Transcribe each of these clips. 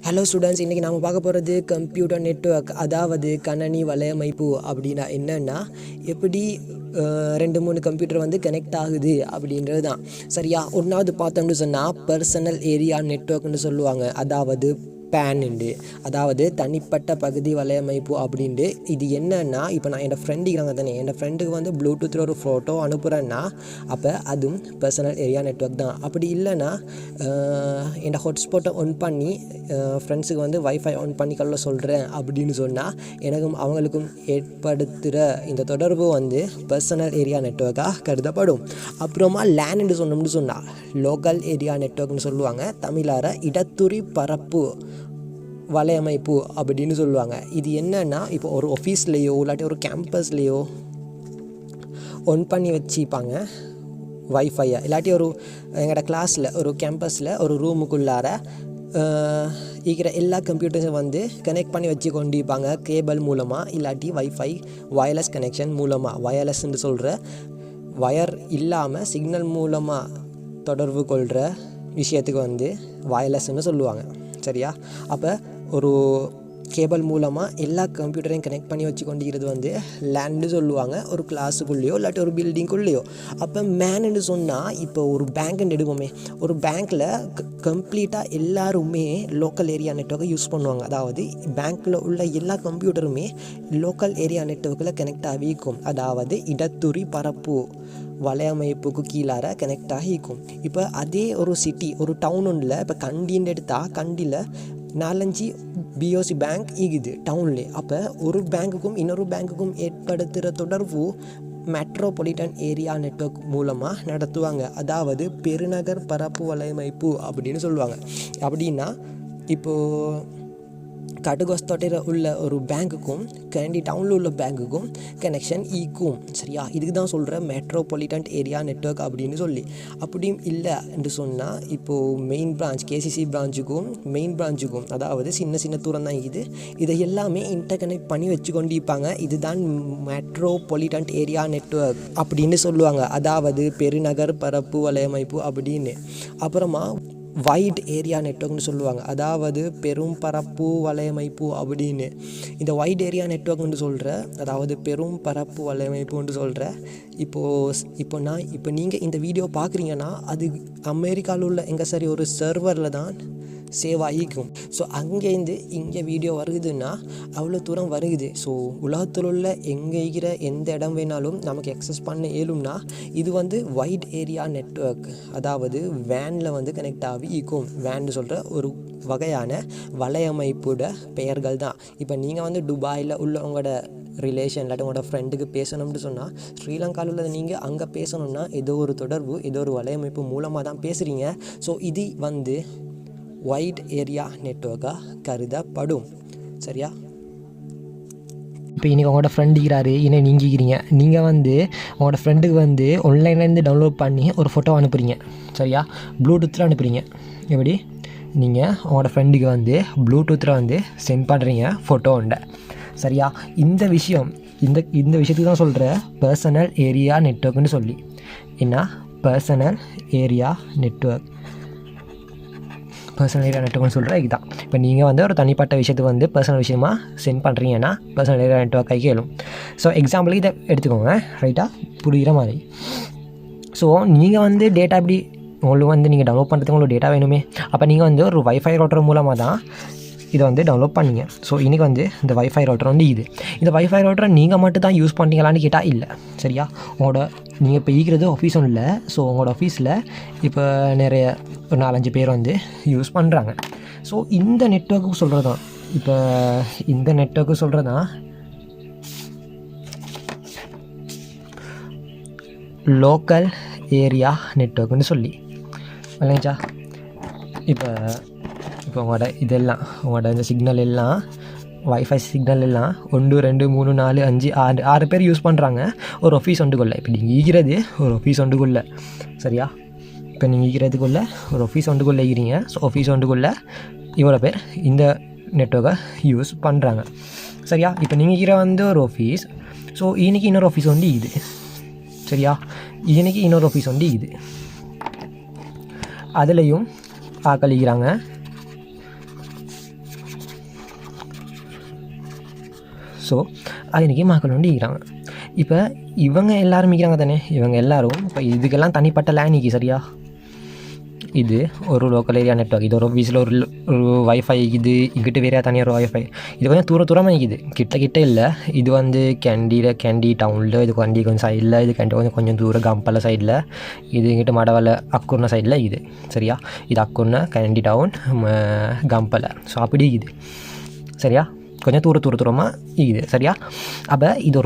Hello students, இன்றைக்கி நாம் பார்க்க போகிறது கம்ப்யூட்டர் நெட்வொர்க், அதாவது கணனி வலையமைப்பு. அப்படின்னா என்னென்னா எப்படி 2-3 கம்ப்யூட்டர் வந்து கனெக்ட் ஆகுது அப்படின்றது தான். சரியா? ஒன்றாவது பார்த்தோம்னு சொன்னால் பர்சனல் ஏரியா நெட்வொர்க்னு சொல்லுவாங்க, அதாவது பேனுண்டு, அதாவது தனிப்பட்ட பகுதி வலையமைப்பு அப்படின்ட்டு. இது என்னன்னா, இப்போ நான் என் ஃப்ரெண்டு இருக்கிறாங்க தானே, என் ஃப்ரெண்டுக்கு வந்து ப்ளூடூத்தில் ஒரு ஃபோட்டோ அனுப்புகிறேன்னா அப்போ அதுவும் பர்சனல் ஏரியா நெட்வொர்க் தான். அப்படி இல்லைன்னா என் ஹாட்ஸ்பாட்டை ஆன் பண்ணி ஃப்ரெண்ட்ஸுக்கு வந்து வைஃபை ஆன் பண்ணிக்கொள்ள சொல்கிறேன் அப்படின்னு சொன்னால் எனக்கும் அவங்களுக்கும் ஏற்படுத்துகிற இந்த தொடர்பு வந்து பர்சனல் ஏரியா நெட்வொர்க்காக கருதப்படும். அப்புறமா லேன்னு சொன்னோம்னு சொன்னால் லோக்கல் ஏரியா நெட்வொர்க்னு சொல்லுவாங்க, தமிழார இடத்துரி பரப்பு வலையமைப்பு அப்படின்னு சொல்லுவாங்க. இது என்னன்னா, இப்போ ஒரு ஆஃபீஸ்லேயோ இல்லாட்டி ஒரு கேம்பஸ்லேயோ ஒன் பண்ணி வச்சுப்பாங்க வைஃபையை, இல்லாட்டி ஒரு எங்களோட கிளாஸில் ஒரு கேம்பஸில் ஒரு ரூமுக்குள்ளார இருக்கிற எல்லா கம்ப்யூட்டர்ஸும் வந்து கனெக்ட் பண்ணி வச்சு கொண்டிருப்பாங்க கேபிள் மூலமாக, இல்லாட்டி வைஃபை வயர்லெஸ் கனெக்ஷன் மூலமாக. வயர்லெஸ்ன்னு சொல்கிற வயர் இல்லாமல் சிக்னல் மூலமாக தொடர்பு கொள்கிற விஷயத்துக்கு வந்து வயர்லெஸ்ன்னு சொல்லுவாங்க. சரியா? அப்போ ஒரு கேபிள் மூலமாக எல்லா கம்ப்யூட்டரையும் கனெக்ட் பண்ணி வச்சு கொண்டிருக்கிறது வந்து லேண்டு சொல்லுவாங்க, ஒரு கிளாஸுக்குள்ளேயோ இல்லாட்டி ஒரு பில்டிங்குள்ளேயோ. அப்போ மேனுன்னு சொன்னால், இப்போ ஒரு பேங்க்குன்னு எடுப்போமே, ஒரு பேங்க்கில் கம்ப்ளீட்டாக எல்லாருமே லோக்கல் ஏரியா நெட்வொர்க்கை யூஸ் பண்ணுவாங்க. அதாவது பேங்க்கில் உள்ள எல்லா கம்ப்யூட்டருமே லோக்கல் ஏரியா நெட்வொர்க்கில் கனெக்ட் ஆகிக்கும், அதாவது இடத்துரி பரப்பு வலையமைப்புக்கு கீழார கனெக்ட் ஆகிக்கும். இப்போ அதே ஒரு சிட்டி, ஒரு டவுன் ஒன்றில், இப்போ கண்டின்னு எடுத்தால் கண்டியில் 4-5 பிஓசி பேங்க் ஈகுது டவுன்லே. அப்போ ஒரு பேங்க்குக்கும் இன்னொரு பேங்க்குக்கும் ஏற்படுத்துகிற தொடர்பு மெட்ரோபாலிட்டன் ஏரியா நெட்வொர்க் மூலமாக நடத்துவாங்க, அதாவது பெருநகர் பரப்பு வலையமைப்பு அப்படின்னு சொல்லுவாங்க. அப்படின்னா இப்போது கடுகோஸ்தோட்டையில் உள்ள ஒரு பேங்க்குக்கும் கேண்டி டவுனில் உள்ள பேங்க்குக்கும் கனெக்ஷன் ஈக்கும். சரியா? இதுக்கு தான் சொல்கிற மெட்ரோபாலிட்டன் ஏரியா நெட்வொர்க் அப்படின்னு சொல்லி. அப்படியும் இல்லை என்று சொன்னால், இப்போது மெயின் பிரான்ச் கேசிசி பிரான்ச்சுக்கும் மெயின் பிரான்ச்சுக்கும், அதாவது சின்ன சின்ன தூரம் தான் இது, இதை எல்லாமே இன்டர் கனெக்ட் பண்ணி வச்சு கொண்டிருப்பாங்க. இதுதான் மெட்ரோபாலிட்டன் ஏரியா நெட்வொர்க் அப்படின்னு சொல்லுவாங்க, அதாவது பெருநகர் பரப்பு வலையமைப்பு அப்படின்னு. அப்புறமா வைட் ஏரியா நெட்வொர்க்னு சொல்லுவாங்க, அதாவது பெரும் பரப்பு வலையமைப்பு அப்படின்னு. இந்த வைட் ஏரியா நெட்வொர்க்னு சொல்கிற, அதாவது பெரும் பரப்பு வலையமைப்புன்னு சொல்கிற, இப்போ நீங்கள் இந்த வீடியோ பார்க்குறீங்கன்னா அது அமெரிக்காவில் உள்ள ஒரு சர்வரில் தான் சேவ் ஆகிக்கும். ஸோ அங்கேருந்து இங்கே வீடியோ வருகுதுன்னா அவ்வளோ தூரம் வருகுது. ஸோ உலகத்தில் உள்ள எங்கே இருக்கிற எந்த இடம் வேணாலும் நமக்கு எக்ஸஸ் பண்ண இயலும்னா இது வந்து வைட் ஏரியா நெட்வொர்க், அதாவது வேனில் வந்து கனெக்ட் ஆகி இருக்கும். வேன்னு சொல்கிற ஒரு வகையான வலையமைப்போட பெயர்கள் தான். இப்போ நீங்கள் வந்து துபாயில் உள்ள உங்களோட ரிலேஷன் இல்லாட்டி உங்களோட ஃப்ரெண்டுக்கு பேசணும்னு சொன்னால், ஸ்ரீலங்காவில் உள்ள நீங்கள் அங்கே பேசணுன்னா ஏதோ ஒரு தொடர்பு, ஏதோ ஒரு வலையமைப்பு மூலமாக தான் பேசுகிறீங்க. ஸோ இது வந்து வைட் ஏரியா நெட்வொர்க்காக கருதப்படும். சரியா? இப்போ இன்றைக்கி உங்களோட ஃப்ரெண்டு இருக்கிறாரு, இன்னும் நீங்கள் இருக்கிறீங்க, நீங்கள் வந்து உங்களோட ஃப்ரெண்டுக்கு வந்து ஆன்லைன்லேருந்து டவுன்லோட் பண்ணி ஒரு ஃபோட்டோ அனுப்புகிறீங்க. சரியா? ப்ளூடூத்தில் அனுப்புகிறீங்க. எப்படி? நீங்கள் உங்களோட ஃப்ரெண்டுக்கு வந்து ப்ளூடூத்தில் வந்து சென்ட் பண்ணுறீங்க ஃபோட்டோ உண்டை. சரியா? இந்த விஷயத்துக்கு தான் சொல்கிற பர்சனல் ஏரியா நெட்வொர்க்னு சொல்லி. என்ன பர்சனல் ஏரியா நெட்வொர்க்னு சொல்கிற இதுதான். இப்போ நீங்கள் வந்து ஒரு தனிப்பட்ட விஷயத்துக்கு வந்து பர்சனல் விஷயமாக சென்ட் பண்ணுறீங்கன்னா பர்சனல் ஏரியா நெட்வொர்க் கை கேளும். ஸோ எக்ஸாம்பிளுக்கு இதை எடுத்துக்கோங்க, ரைட்டாக புரிகிற மாதிரி. ஸோ நீங்கள் வந்து டேட்டா எப்படி உங்களுக்கு வந்து நீங்கள் டவுன்லோட் பண்ணுறதுக்கு உங்களுக்கு டேட்டா வேணுமே. அப்போ நீங்கள் வந்து ஒரு வைஃபை ரவுட்டர் மூலமாக தான் இதை வந்து டவுன்லோட் பண்ணிங்க. ஸோ இன்றைக்கி வந்து இந்த வைஃபை ரவுட்டர் வந்து இந்த வைஃபை ரவுட்டரை நீங்கள் மட்டும் தான் யூஸ் பண்ணுறீங்களான்னு கேட்டால் இல்லை. சரியா? நீங்கள் இப்போ ஈக்கிறது ஆஃபீஸ் ஒன்றும் இல்லை. ஸோ உங்களோட ஆஃபீஸில் இப்போ நிறைய ஒரு 4-5 பேர் வந்து யூஸ் பண்ணுறாங்க. ஸோ இந்த நெட்வொர்க்கு சொல்கிறது தான், இப்போ இந்த நெட்வொர்க்கு சொல்கிறது தான் லோக்கல் ஏரியா நெட்வொர்க்குன்னு சொல்லி. இல்லைங்கச்சா? இப்போ உங்களோட உங்களோட இந்த சிக்னல் எல்லாம், வைஃபை சிக்னல் எல்லாம் 1 2 3 4 5 6 பேர் யூஸ் பண்ணுறாங்க ஒரு ஆஃபீஸ் ஒன்றுக்குள்ளே. இப்போ நீங்கள் ஈகிறது ஒரு ஆஃபீஸ் ஒன்றுக்குள்ளே. சரியா? இப்போ நீங்கள் ஈக்கிறதுக்குள்ளே ஒரு ஆஃபீஸ் ஒன்றுக்குள்ளே ஈக்கிறீங்க. ஸோ ஆஃபீஸ் ஒன்றுக்குள்ளே இவ்வளோ பேர் இந்த நெட்வொர்க்கை யூஸ் பண்ணுறாங்க. சரியா? இப்போ நீங்கள் ஈக்கிற வந்து ஒரு ஆஃபீஸ். ஸோ இன்னைக்கு இன்னொரு ஆஃபீஸ் வந்து இது. சரியா? இன்னைக்கு இன்னொரு ஆஃபீஸ் வந்து இது, அதுலேயும் ஆக்களிக்கிறாங்க. ஸோ அது இன்றைக்கி மக்கள் வந்து இருக்கிறாங்க. இப்போ இவங்க எல்லோரும் இருக்கிறாங்க தானே, இவங்க எல்லோரும் இப்போ இதுக்கெல்லாம் தனிப்பட்ட லேன் நிற்கி சரியா. இது ஒரு லோக்கல் ஏரியா நெட்வொர்க், இது ஒரு ஆஃபீஸில் ஒரு வைஃபை, இது இங்கிட்ட வேறு தனியாக ஒரு வைஃபை. இது கொஞ்சம் தூரமாக நிற்கிது, கிட்ட இல்லை. இது வந்து கேண்டி டவுனில், இது கொஞ்சம் சைடில், இது கொஞ்சம் தூரம் கம்பல சைடில், இது இங்கிட்ட மடவலை அக்குர்ன சைடில் இது சரியா. இது அக்குர்ன கேண்டி டவுன் கம்பலை, ஸோ அப்படி இது சரியா. கொஞ்சம் தூரமாக இது சரியா. அப்போ இது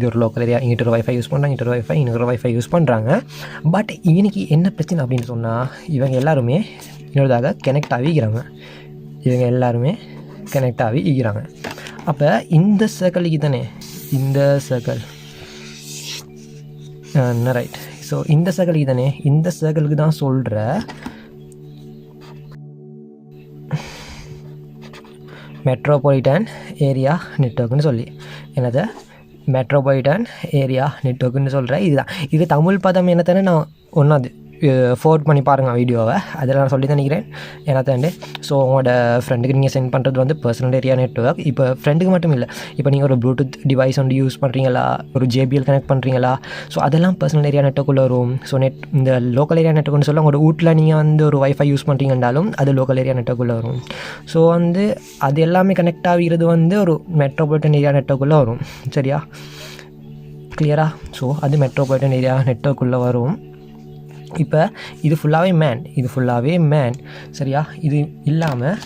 ஒரு லோக்கல் ஏரியா, இங்கிட்ட ஒரு வைஃபை யூஸ் பண்ணுறாங்க, இன்னொரு வைஃபை யூஸ் பண்ணுறாங்க. பட் இன்னைக்கு என்ன பிரச்சனை அப்படின்னு சொன்னால், இவங்க எல்லாருமே இன்னொருதாக கனெக்ட் ஆகிக்கிறாங்க. அப்போ இந்த சர்க்கிளுக்கு தானே, இந்த சர்க்கிள் ரைட். ஸோ இந்த சர்க்கிளுக்கு தானே, இந்த சர்க்கிளுக்கு தான் சொல்கிற மெட்ரோபாலிட்டன் ஏரியா நெட்வொர்க்குன்னு சொல்லி. என்னது மெட்ரோபாலிட்டன் ஏரியா நெட்வொர்க்குன்னு சொல்கிறேன். இது தமிழ் பதம் என்னத்தானே நான் ஒன்றாவது ஃபோர்ட் பண்ணி பாருங்கள் வீடியோவை, அதில் நான் சொல்லி நினைக்கிறேன் என்னத்தாண்டு. ஸோ உங்களோட ஃப்ரெண்டுக்கு நீங்கள் சென்ட் பண்ணுறது வந்து பர்சனல் ஏரியா நெட்வொர்க். இப்போ ஃப்ரெண்டுக்கு மட்டும் இல்லை, இப்போ நீங்கள் ஒரு ப்ளூடூத் டிவைஸ் வந்து யூஸ் பண்ணுறீங்களா, ஒரு JBL கனெக்ட் பண்ணுறீங்களா, ஸோ அதெல்லாம் பர்சனல் ஏரியா நெட்வொர்க்குள்ளே வரும். ஸோ இந்த லோக்கல் ஏரியா நெட்வொர்க்னு சொல்ல, உங்களோட வீட்டில் நீங்கள் வந்து ஒரு வைஃபை யூஸ் பண்ணுறீங்கன்னாலும் அது லோக்கல் ஏரியா நெட்வொர்க்குள்ளே வரும். ஸோ வந்து அது எல்லாமே கனெக்ட் ஆகிறது வந்து ஒரு மெட்ரோபாலிட்டன் ஏரியா நெட்வொர்க்குள்ளே வரும் சரியா. கிளியரா. ஸோ அது மெட்ரோபாலிட்டன் ஏரியா நெட்வொர்க்குள்ளே வரும். இப்போ இது ஃபுல்லாகவே மேன் சரியா. இது இல்லாமல்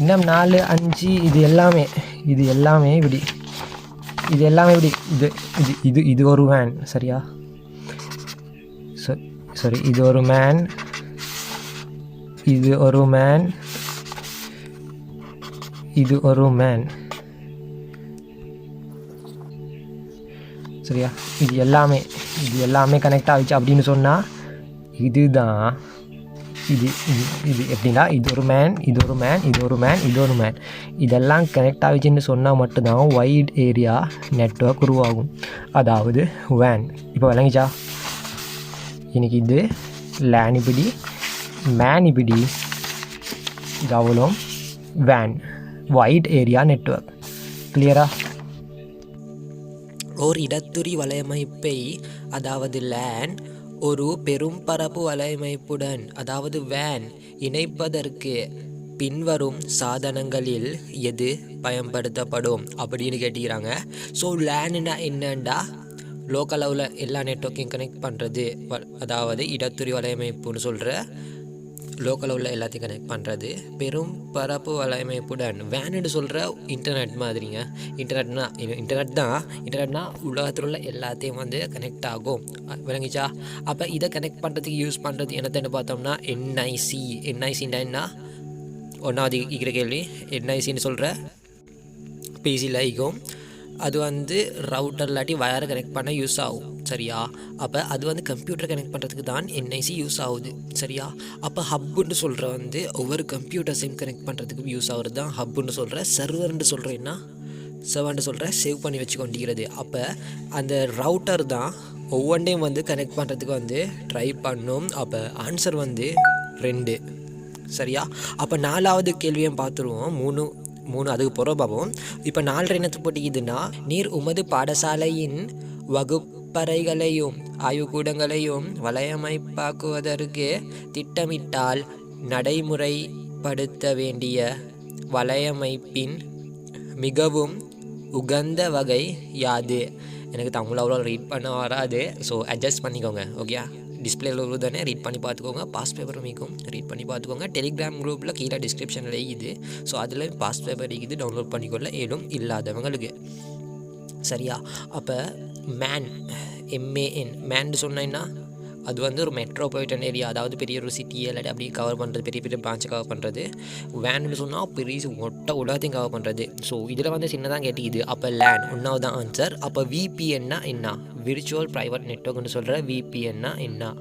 இன்னும் 4, 5 இது எல்லாமே இப்படி இது ஒரு மேன் சரியா. சரி இது ஒரு மேன் சரியா. இது எல்லாமே கனெக்ட் ஆகிடுச்சு அப்படின்னு சொன்னால், இதுதான் இது எப்படின்னா, இது ஒரு மேன் இதெல்லாம் கனெக்ட் ஆகிடுச்சின்னு சொன்னால் மட்டும்தான் வைட் ஏரியா நெட்வொர்க் உருவாகும், அதாவது வேன். இப்போ விளங்கிச்சா? இன்னைக்கு இது லேன் இப்படி, மேன் இப்படி, இது அவ்வளோ வேன், வைட் ஏரியா நெட்வொர்க். கிளியரா? ஓர் இடத்துரி வலையமைப்பை, அதாவது லேன், ஒரு பெரும் பரப்பு வலையமைப்புடன், அதாவது வேன் இணைப்பதற்கு பின்வரும் சாதனங்களில் எது பயன்படுத்தப்படும் அப்படின்னு கேட்டுக்கிறாங்க. ஸோ லேன்னா என்னண்டா, லோக்கல் லெவலில் எல்லா நெட்வொர்க்கையும் கனெக்ட் பண்ணுறது, அதாவது இடத்துரி வலையமைப்புன்னு சொல்கிற லோக்கல் லெவலில் எல்லாத்தையும் கனெக்ட் பண்ணுறது. பெரும் பரப்பு வலையமைப்புடன், வேனுன்னு சொல்கிற இன்டர்நெட் மாதிரிங்க. இன்டர்நெட்னா உலகத்தில் உள்ள எல்லாத்தையும் வந்து கனெக்ட் ஆகும். விளங்கிச்சா? அப்போ இதை கனெக்ட் பண்ணுறதுக்கு யூஸ் பண்ணுறது என்னத்தைன்னு பார்த்தோம்னா என்ஐசின்னா என்ன? ஒன்றாவது இருக்கிற கேள்வி. என்ஐசின்னு சொல்கிற பிசியில் ஆகும். அது வந்து ரவுட்டர் இல்லாட்டி வயரை கனெக்ட் பண்ண யூஸ் ஆகும் சரியா. அப்போ அது வந்து கம்ப்யூட்டர் கனெக்ட் பண்ணுறதுக்கு தான் என்ஐசி யூஸ் ஆகுது சரியா. அப்போ ஹப்புன்னு சொல்கிற வந்து ஒவ்வொரு கம்ப்யூட்டர்ஸையும் கனெக்ட் பண்ணுறதுக்கு யூஸ் ஆகுறது தான் ஹப்புன்னு சொல்கிற. சர்வர்ன்னு சொல்கிறேன்னா சேவ் பண்ணி வச்சு கொண்டிருக்கிறது. அப்போ அந்த ரவுட்டர் தான் ஒவ்வொன்றையும் வந்து கனெக்ட் பண்ணுறதுக்கு வந்து ட்ரை பண்ணும். அப்போ ஆன்சர் வந்து 2 சரியா. அப்போ 4வது கேள்வியும் பார்த்துருவோம். 3 அதுக்கு புறம் பார்ப்போம். இப்போ 4 என்னத்து போட்டிக்குதுன்னா, நீர் உமது பாடசாலையின் வகுப்பறைகளையும் ஆய்வுக்கூடங்களையும் வலையமைப்பாக்குவதற்கு திட்டமிட்டால் நடைமுறைப்படுத்த வேண்டிய வலையமைப்பின் மிகவும் உகந்த வகை யாது? எனக்கு தமிழ் அவ்வளோ ரீட் பண்ண வராது, ஸோ அட்ஜஸ்ட் பண்ணிக்கோங்க. ஓகே, டிஸ்பிளேல தானே ரீட் பண்ணி பார்த்துக்கோங்க. பாஸ்ட் பேப்பர் மீக்கும் ரீட் பண்ணி பார்த்துக்கோங்க. டெலிகிராம் குரூப்பில் கீழே டிஸ்கிரிப்ஷனில் இருக்குது. ஸோ அதில் பாஸ்ட் பேப்பர் இருக்குது, டவுன்லோட் பண்ணிக்கொள்ள ஏதும் இல்லாதவங்களுக்கு சரியா. அப்போ மேன் மேன் சொன்னேன்னா அது வந்து ஒரு மெட்ரோபாலிட்டன் ஏரியா, அதாவது பெரிய ஒரு சிட்டியை இல்லாட்டி அப்படி கவர் பண்ணுறது, பெரிய பிரான்ச்சை கவர் பண்ணுறது. வேன்னு சொன்னால் பெரிய உலகத்தையும் கவர் பண்ணுறது. ஸோ இதில் வந்து சின்னதாக கேட்டிக்குது. அப்போ லேன் 1வது தான் ஆன்சர். அப்போ விபிஎன்னா என்ன? விர்ச்சுவல் ப்ரைவேட் நெட்வொர்க்னு சொல்கிற விபிஎன்னா என்ன?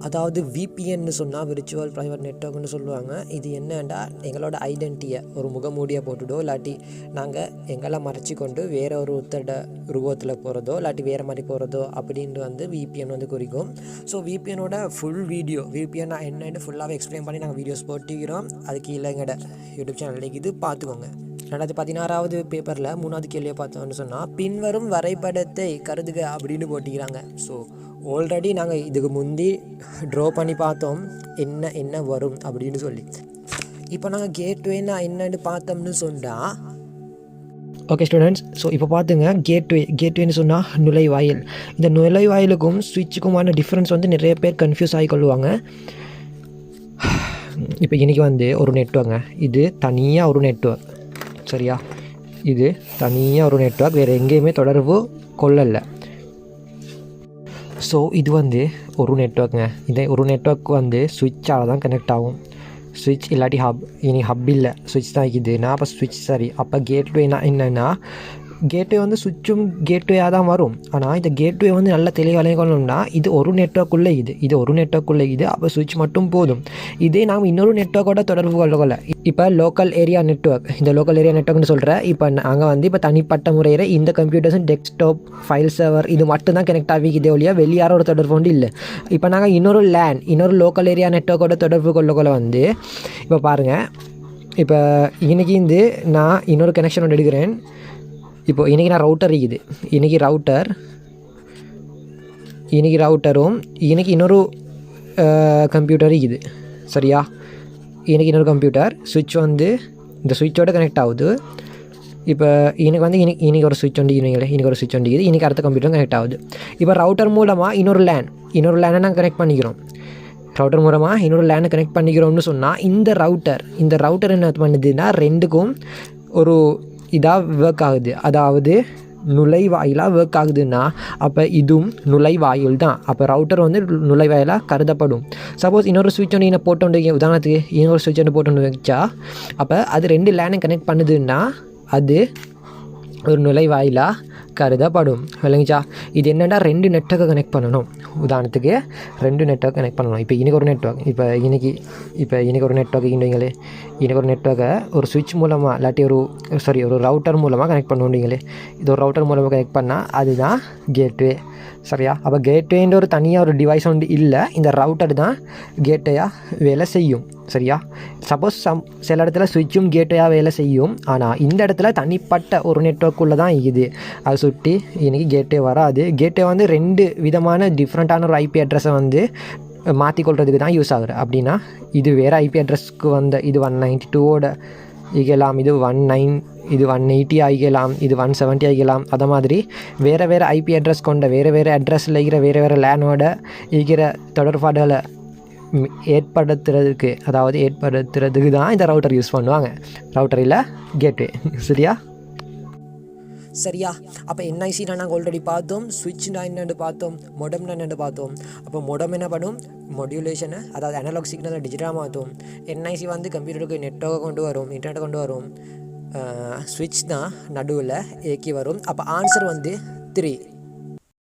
அதாவது விபிஎன்னு சொன்னால் விர்ச்சுவல் ப்ரைவேட் நெட்வொர்க்னு சொல்லுவாங்க. இது என்னன்னா, எங்களோட ஐடென்டிட்டியை ஒரு முகமூடியை போட்டுட்டோ இல்லாட்டி நாங்கள் எங்களை மறைச்சி கொண்டு வேற ஒரு உத்தட உருவத்தில் போகிறதோ இல்லாட்டி வேறு மாதிரி போகிறதோ அப்படின்ட்டு வந்து விபிஎன் வந்து குறிக்கும். ஸோ விபிஎனோட ஃபுல் வீடியோ, விபிஎன்னா என்னென்னு ஃபுல்லாகவே எக்ஸ்பிளைன் பண்ணி நாங்கள் வீடியோஸ் போட்டுக்கிறோம். அதுக்கு இல்லை எங்களோட யூடியூப் சேனல் இது பார்த்துக்கோங்க. 2016வது பேப்பரில் 3வது கேள்வியை பார்த்தோம்னு சொன்னால் பின்வரும் வரைபடத்தை கருதுக அப்படின்னு போட்டிக்கிறாங்க. ஸோ ஆல்ரெடி நாங்கள் இதுக்கு முந்தி ட்ரா பண்ணி பார்த்தோம் என்ன வரும் அப்படின்னு சொல்லி. இப்போ நாங்கள் கேட்வேன்னா என்னன்னு பார்த்தோம்னு சொன்னால், ஓகே ஸ்டூடெண்ட்ஸ், ஸோ இப்போ பார்த்துங்க, கேட்வேன்னு சொன்னால் நுழைவாயில். இந்த நுழைவாயிலுக்கும் ஸ்விட்சுக்குமான டிஃப்ரென்ஸ் வந்து நிறைய பேர் கன்ஃபியூஸ் ஆகிக்கொள்ளுவாங்க. இப்போ இன்றைக்கி வந்து ஒரு நெட்வொர்க்குங்க, இது தனியாக ஒரு நெட்வொர்க், சரியா? இது தனியாக ஒரு நெட்வொர்க், வேறு எங்கேயுமே தொடர்பு கொள்ளலை. ஸோ இது வந்து ஒரு நெட்வொர்க்குங்க. இந்த ஒரு நெட்வொர்க் வந்து ஸ்விட்சால் தான் கனெக்ட் ஆகும். ஸ்விட்ச் இல்லாட்டி ஹப். இனி ஹப் இல்லை, ஸ்விட்ச் தான் இருக்குதுன்னா அப்போ ஸ்விட்ச் சரி. அப்போ கேட்வேனா என்னென்னா, கேட்வே வந்து சுவிட்சும் கேட்வேயாக தான் வரும். ஆனால் இந்த கேட்வே வந்து நல்ல தெளிவாக கொள்ளணும்னா இது ஒரு நெட்வொர்க்குள்ளே இது ஒரு நெட்வொர்க்குள்ளே அப்போ சுவிட்ச் மட்டும் போதும். இதே நாம் இன்னொரு நெட்வொர்க்கோட தொடர்பு கொள்ள இப்போ லோக்கல் ஏரியா நெட்வொர்க், இந்த லோக்கல் ஏரியா நெட்வொர்க்னு சொல்கிறேன். இப்போ நாங்கள் வந்து இப்போ தனிப்பட்ட முறையில் இந்த கம்ப்யூட்டர்ஸும் டெஸ்க்டாப் ஃபைல் சர்வர் இது மட்டும் தான் கனெக்ட் ஆகிக்கிதே ஒழியா வெளியாரோட தொடர்பு கொண்டு இல்லை. இப்போ நாங்கள் இன்னொரு லோக்கல் ஏரியா நெட்வொர்க்கோட தொடர்பு கொள்ள வந்து இப்போ பாருங்கள், இப்போ இன்றைக்கி வந்து நான் இன்னொரு கனெக்ஷன் ஒன்று எடுக்கிறேன். இப்போ இன்றைக்கி நான் ரவுட்டர் இருக்குது, இன்றைக்கி ரவுட்டரும் இன்றைக்கி இன்னொரு கம்ப்யூட்டர் இருக்குது, சரியா? இன்றைக்கி இன்னொரு கம்ப்யூட்டர் சுவிட்ச் வந்து இந்த சுவிட்சோடு கனெக்ட் ஆகுது. இப்போ எனக்கு வந்து இன்றைக்கி ஒரு சுவிட்ச் ஒன்று இன்றைக்கி ஒரு சுவிட்ச் ஒன்று இருக்குது, இன்றைக்கி அடுத்த கம்ப்யூட்டர் கனெக்ட் ஆகுது. இப்போ ரவுட்டர் மூலமாக இன்னொரு லேனை நாங்கள் கனெக்ட் பண்ணிக்கிறோம். ரவுட்டர் மூலமாக இன்னொரு லேனை கனெக்ட் பண்ணிக்கிறோம்னு சொன்னால் இந்த ரவுட்டர் என்ன பண்ணுதுன்னா ரெண்டுக்கும் ஒரு இதாக ஒர்க் ஆகுது, அதாவது நுழைவாயிலாக ஒர்க் ஆகுதுன்னா அப்போ இதுவும் நுழைவாயில் தான். அப்போ ரவுட்டர் வந்து நுழைவாயிலாக கருதப்படும். சப்போஸ் இன்னொரு சுவிட்ச் ஒன்று போட்டு உதாரணத்துக்கு இன்னொரு சுவிட்ச் ஒன்று போட்டு வச்சா அப்போ அது 2 லேனை கனெக்ட் பண்ணுதுன்னா அது ஒரு நுழைவாயிலாக கருதப்படும். விளங்கிச்சா? இது என்னென்னா 2 நெட்வொர்க்கை கனெக்ட் பண்ணணும். உதாரணத்துக்கு 2 நெட்வொர்க் கனெக்ட் பண்ணணும். இப்போ இன்றைக்கி ஒரு நெட்வொர்க், இப்போ இன்றைக்கி ஒரு நெட்வொர்க் இன்றைங்களே இன்றைக்கி ஒரு நெட்வொர்க்கை ஒரு சுவிட்ச் மூலமாக இல்லாட்டி ஒரு ரவுட்டர் மூலமாக கனெக்ட் பண்ணுவீங்களே. இது ஒரு ரவுட்டர் மூலமாக கனெக்ட் பண்ணால் அதுதான் கேட்வே, சரியா? அப்போ கேட்வேன்ற ஒரு தனியாக ஒரு டிவைஸ் ஒன்று இல்லை, இந்த ரவுட்டர் தான் கேட்வேயாக வேலை செய்யும், சரியா? சப்போஸ் சில இடத்துல சுவிட்சும் கேட்வேயாக வேலை செய்யும், ஆனால் இந்த இடத்துல தனிப்பட்ட ஒரு நெட்வொர்க்குள்ளே தான் இருக்குது. அதை சுற்றி இன்றைக்கி கேட்வே வராது. கேட்வே வந்து 2 விதமான டிஃப்ரெண்ட்டான ஒரு ஐபி அட்ரஸை வந்து மாற்றிக்கொள்கிறதுக்கு தான் யூஸ் ஆகுது. அப்படின்னா இது வேறு ஐபி அட்ரஸ்க்கு வந்த இது 192ஓட இயக்கலாம், இது 180 ஆகிக்கலாம், இது 170 ஆகிக்கலாம். அதை மாதிரி வேறு ஐபி அட்ரஸ் கொண்ட வேறு அட்ரஸில் இருக்கிற வேறு லேனோட இருக்கிற தொடர்பாடுகளை ஏற்படுத்துறதுக்கு தான் இந்த ரவுட்டர் யூஸ் பண்ணுவாங்க. ரவுட்டர் இல்லை கேட்வே, சரியா? அப்போ என்ஐசினா நாங்கள் ஆல்ரெடி பார்த்தோம், சுவிட்ச்னா என்னென்னு பார்த்தோம், மொடம்னா என்னென்னு பார்த்தோம். அப்போ மொடம் என்ன பண்ணும், மாடுலேஷனை அதாவது அனலாக் சிக்னலை டிஜிட்டலாக மாற்றும். என்ஐசி வந்து கம்ப்யூட்டருக்கு நெட்வொர்க்கை கொண்டு வரும், இன்டர்நெட்டை கொண்டு வரும். சுவிட்ச் தான் நடுவில் ஏக்கி வரும். அப்போ ஆன்சர் வந்து 3.